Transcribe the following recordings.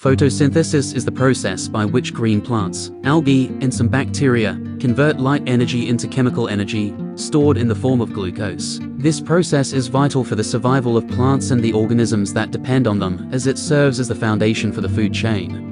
Photosynthesis is the process by which green plants, algae, and some bacteria convert light energy into chemical energy, stored in the form of glucose. This process is vital for the survival of plants and the organisms that depend on them, as it serves as the foundation for the food chain.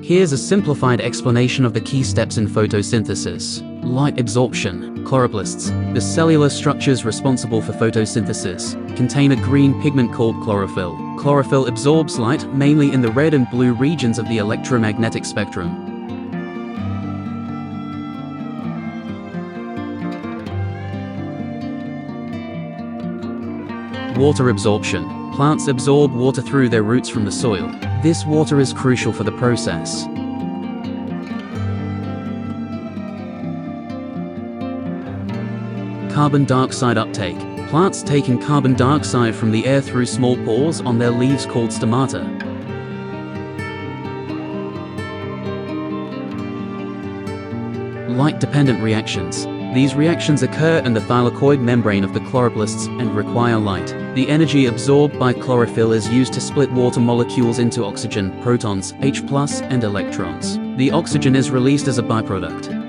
Here's a simplified explanation of the key steps in photosynthesis. Light absorption. Chloroplasts, the cellular structures responsible for photosynthesis, contain a green pigment called chlorophyll. Chlorophyll absorbs light mainly in the red and blue regions of the electromagnetic spectrum. Water absorption. Plants absorb water through their roots from the soil. This water is crucial for the process. Carbon dioxide uptake. Plants take in carbon dioxide from the air through small pores on their leaves called stomata. Light-dependent reactions. These reactions occur in the thylakoid membrane of the chloroplasts and require light. The energy absorbed by chlorophyll is used to split water molecules into oxygen, protons, H+, and electrons. The oxygen is released as a byproduct.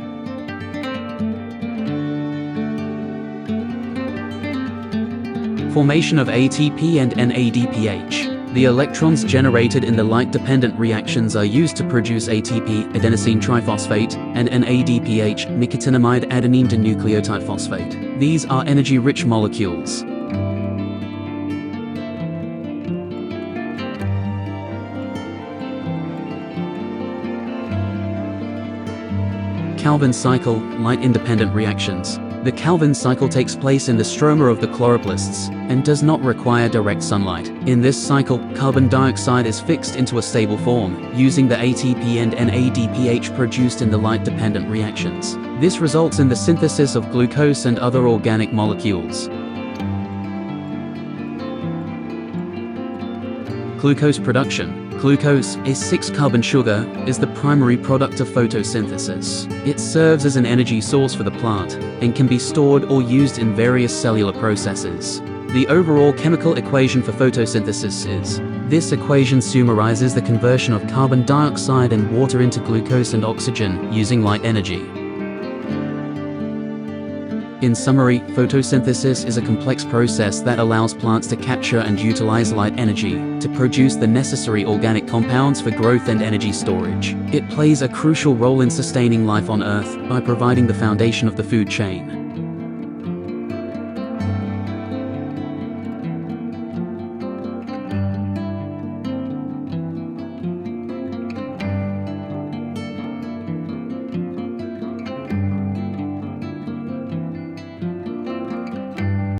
Formation of ATP and NADPH. The electrons generated in the light-dependent reactions are used to produce ATP, adenosine triphosphate, and NADPH, nicotinamide adenine dinucleotide phosphate. These are energy-rich molecules. Calvin cycle, light-independent reactions. The Calvin cycle takes place in the stroma of the chloroplasts and does not require direct sunlight. In this cycle, carbon dioxide is fixed into a stable form, using the ATP and NADPH produced in the light-dependent reactions. This results in the synthesis of glucose and other organic molecules. Glucose production. Glucose, a 6-carbon sugar, is the primary product of photosynthesis. It serves as an energy source for the plant and can be stored or used in various cellular processes. The overall chemical equation for photosynthesis is: this equation summarizes the conversion of carbon dioxide and water into glucose and oxygen using light energy. In summary, photosynthesis is a complex process that allows plants to capture and utilize light energy to produce the necessary organic compounds for growth and energy storage. It plays a crucial role in sustaining life on Earth by providing the foundation of the food chain.